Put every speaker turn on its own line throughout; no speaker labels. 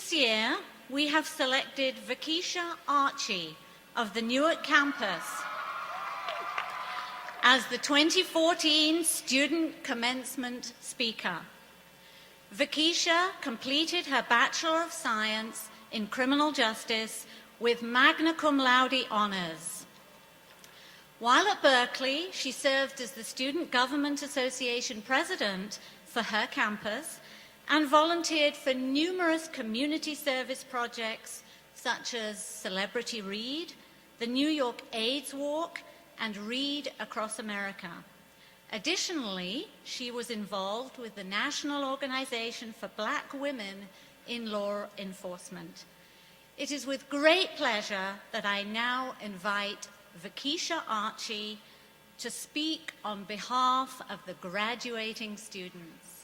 This year, we have selected Vakesha Archie of the Newark campus as the 2014 Student Commencement Speaker. Vakesha completed her Bachelor of Science in Criminal Justice with magna cum laude honors. While at Berkeley, she served as the Student Government Association president for her campus and volunteered for numerous community service projects such as Celebrity Read, the New York AIDS Walk, and Read Across America. Additionally, she was involved with the National Organization for Black Women in Law Enforcement. It is with great pleasure that I now invite Vakesha Archie to speak on behalf of the graduating students.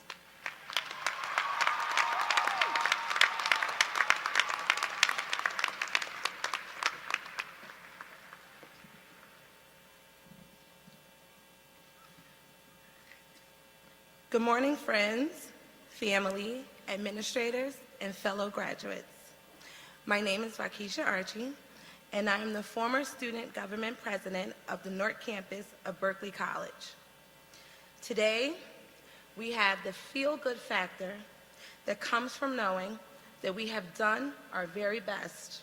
Good morning, friends, family, administrators, and fellow graduates. My name is Vakesha Archie, and I am the former student government president of the North Campus of Berkeley College. Today, we have the feel-good factor that comes from knowing that we have done our very best.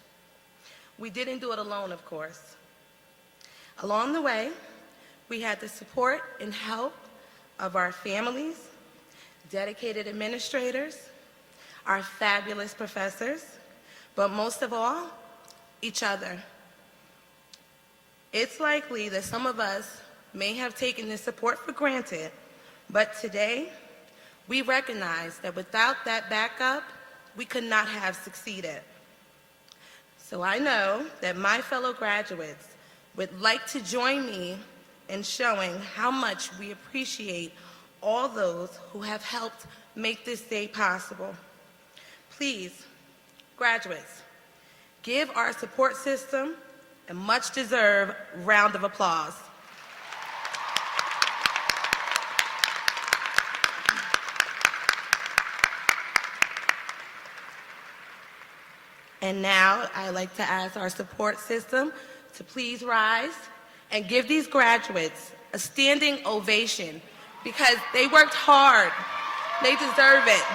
We didn't do it alone, of course. Along the way, we had the support and help of our families, dedicated administrators, our fabulous professors, but most of all, each other. It's likely that some of us may have taken this support for granted, but today, we recognize that without that backup, we could not have succeeded. So I know that my fellow graduates would like to join me in showing how much we appreciate all those who have helped make this day possible. Please, graduates, give our support system a much-deserved round of applause. And now I'd like to ask our support system to please rise and give these graduates a standing ovation because they worked hard. They deserve it.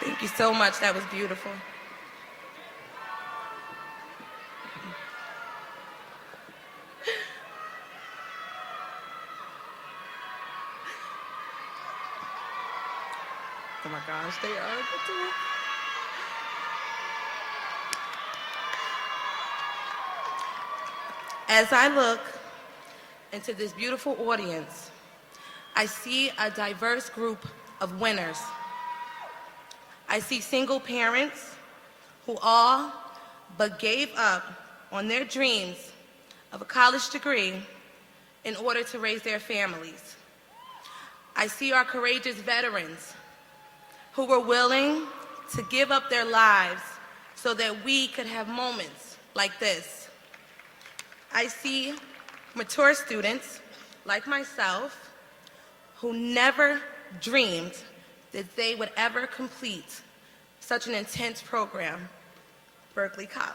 Thank you so much. That was beautiful. Oh my gosh, they are good too. As I look into this beautiful audience, I see a diverse group of winners. I see single parents who all but gave up on their dreams of a college degree in order to raise their families. I see our courageous veterans who were willing to give up their lives so that we could have moments like this. I see mature students like myself who never dreamed that they would ever complete such an intense program, Berkeley College.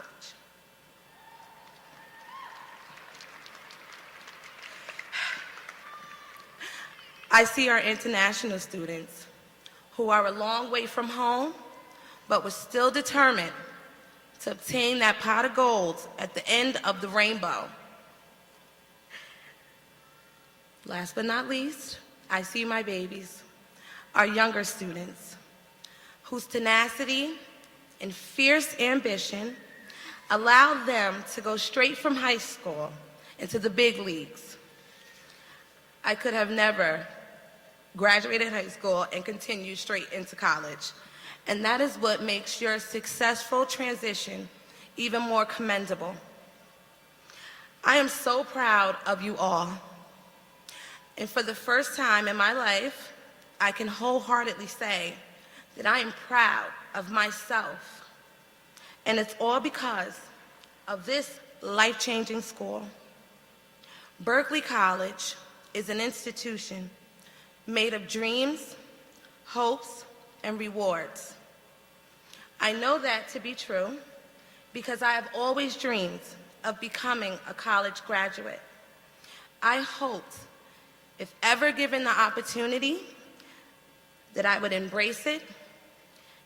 I see our international students who are a long way from home, but were still determined to obtain that pot of gold at the end of the rainbow. Last but not least, I see my babies, our younger students, whose tenacity and fierce ambition allowed them to go straight from high school into the big leagues. I could have never graduated high school and continued straight into college. And that is what makes your successful transition even more commendable. I am so proud of you all. And for the first time in my life, I can wholeheartedly say that I am proud of myself. And it's all because of this life-changing school. Berkeley College is an institution made of dreams, hopes, and rewards. I know that to be true because I have always dreamed of becoming a college graduate. I hoped, if ever given the opportunity, that I would embrace it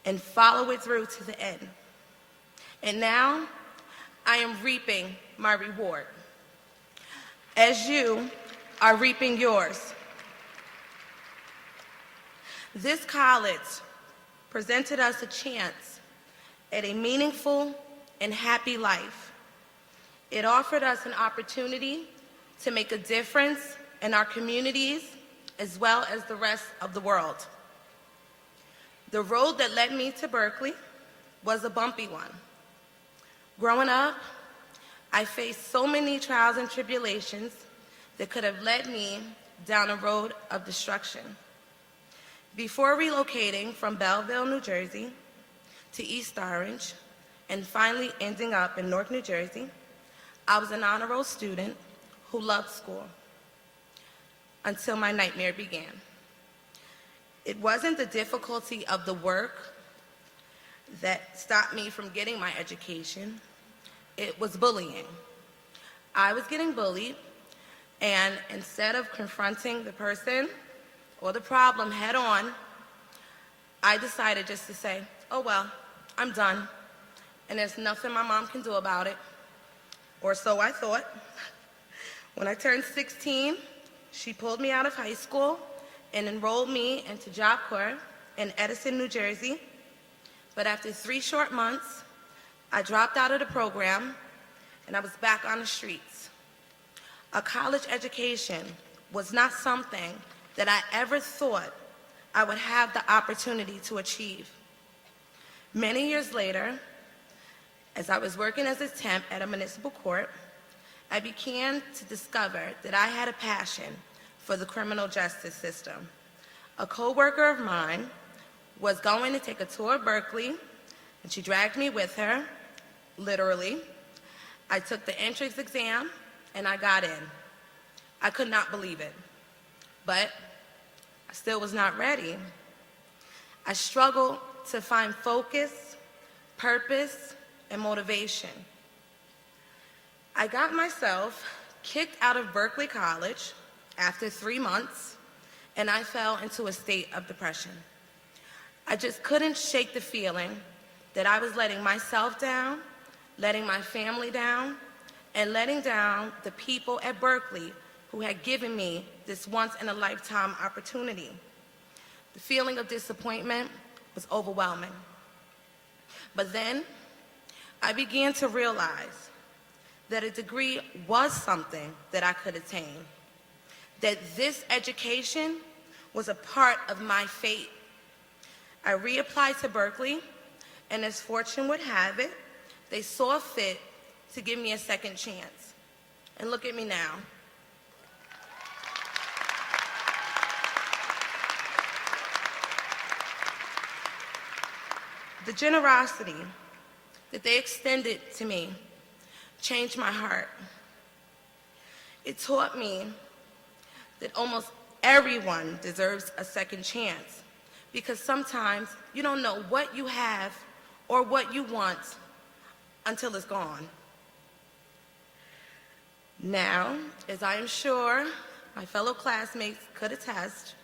and follow it through to the end. And now, I am reaping my reward, as you are reaping yours. This college presented us a chance at a meaningful and happy life. It offered us an opportunity to make a difference in our communities as well as the rest of the world. The road that led me to Berkeley was a bumpy one. Growing up, I faced so many trials and tribulations that could have led me down a road of destruction. Before relocating from Belleville, New Jersey to East Orange, and finally ending up in Newark, New Jersey, I was an honor roll student who loved school until my nightmare began. It wasn't the difficulty of the work that stopped me from getting my education. It was bullying. I was getting bullied, and instead of confronting the person or the problem head on, I decided just to say, oh well, I'm done, and there's nothing my mom can do about it. Or so I thought. When I turned 16, she pulled me out of high school and enrolled me into Job Corps in Edison, New Jersey. But after 3 short months, I dropped out of the program and I was back on the streets. A college education was not something that I ever thought I would have the opportunity to achieve. Many years later, as I was working as a temp at a municipal court, I began to discover that I had a passion for the criminal justice system. A coworker of mine was going to take a tour of Berkeley, and she dragged me with her, literally. I took the entrance exam, and I got in. I could not believe it, but I still was not ready. I struggled to find focus, purpose, and motivation. I got myself kicked out of Berkeley College after 3 months, and I fell into a state of depression. I just couldn't shake the feeling that I was letting myself down, letting my family down, and letting down the people at Berkeley who had given me this once-in-a-lifetime opportunity. The feeling of disappointment was overwhelming. But then, I began to realize that a degree was something that I could attain, that this education was a part of my fate. I reapplied to Berkeley, and as fortune would have it, they saw fit to give me a second chance. And look at me now. The generosity that they extended to me changed my heart. It taught me that almost everyone deserves a second chance, because sometimes you don't know what you have or what you want until it's gone. Now, as I am sure my fellow classmates could attest,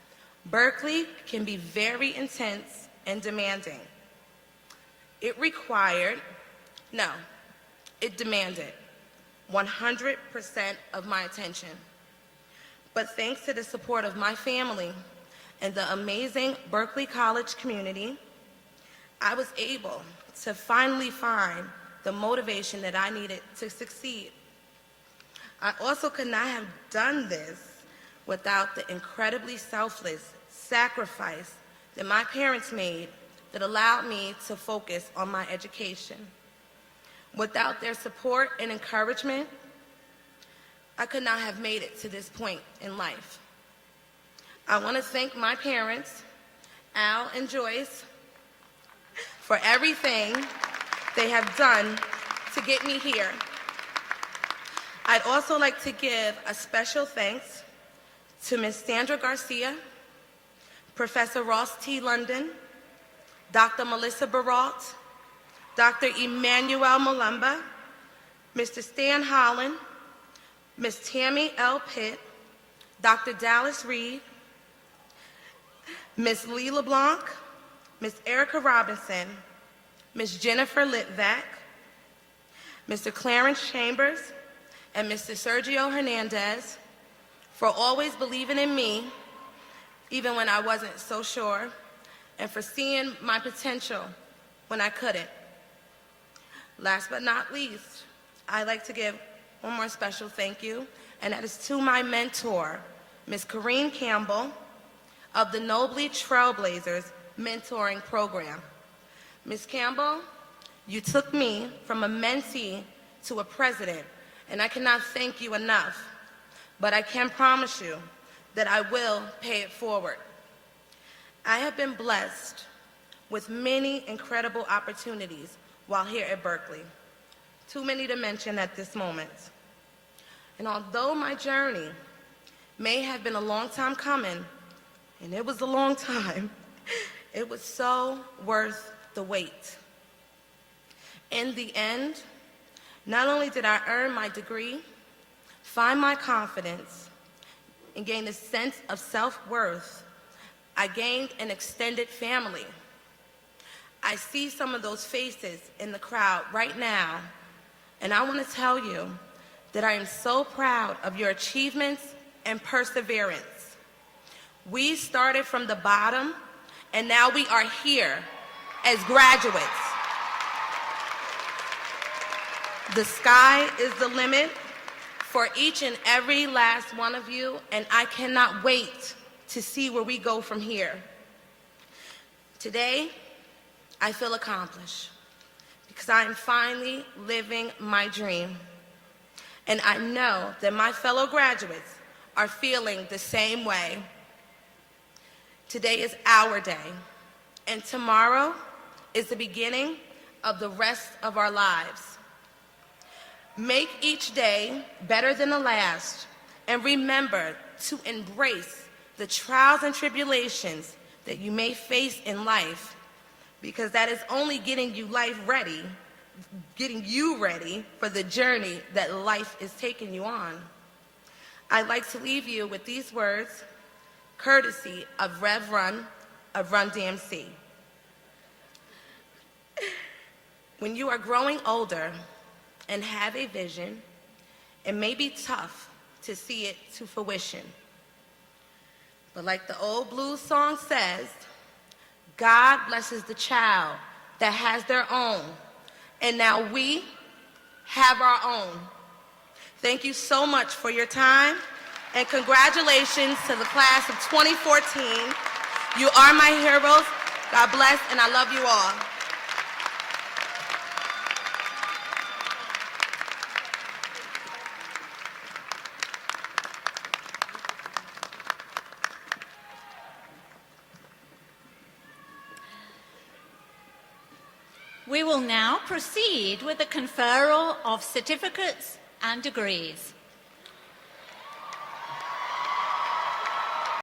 Berkeley can be very intense and demanding. It demanded 100% of my attention. But thanks to the support of my family and the amazing Berkeley College community, I was able to finally find the motivation that I needed to succeed. I also could not have done this without the incredibly selfless sacrifice that my parents made that allowed me to focus on my education. Without their support and encouragement, I could not have made it to this point in life. I want to thank my parents, Al and Joyce, for everything they have done to get me here. I'd also like to give a special thanks to Ms. Sandra Garcia, Professor Ross T. London, Dr. Melissa Baralt, Dr. Emmanuel Malumba, Mr. Stan Holland, Ms. Tammy L. Pitt, Dr. Dallas Reed, Ms. Lee LeBlanc, Ms. Erica Robinson, Ms. Jennifer Litvak, Mr. Clarence Chambers, and Mr. Sergio Hernandez for always believing in me, even when I wasn't so sure, and for seeing my potential when I couldn't. Last but not least, I'd like to give one more special thank you, and that is to my mentor, Ms. Corrine Campbell of the Nobly Trailblazers Mentoring Program. Ms. Campbell, you took me from a mentee to a president, and I cannot thank you enough, but I can promise you that I will pay it forward. I have been blessed with many incredible opportunities while here at Berkeley, too many to mention at this moment. And although my journey may have been a long time coming, and it was a long time, it was so worth the wait. In the end, not only did I earn my degree, find my confidence, and gain a sense of self-worth, I gained an extended family. I see some of those faces in the crowd right now, and I want to tell you that I am so proud of your achievements and perseverance. We started from the bottom, and now we are here as graduates. The sky is the limit for each and every last one of you, and I cannot wait to see where we go from here. Today, I feel accomplished because I am finally living my dream. And I know that my fellow graduates are feeling the same way. Today is our day, and tomorrow is the beginning of the rest of our lives. Make each day better than the last, and remember to embrace the trials and tribulations that you may face in life, because that is only getting you ready for the journey that life is taking you on. I'd like to leave you with these words, courtesy of Rev Run of Run DMC. When you are growing older and have a vision, it may be tough to see it to fruition. But like the old blues song says, God blesses the child that has their own, and now we have our own. Thank you so much for your time, and congratulations to the class of 2014. You are my heroes. God bless, and I love you all.
We will now proceed with the conferral of certificates and degrees.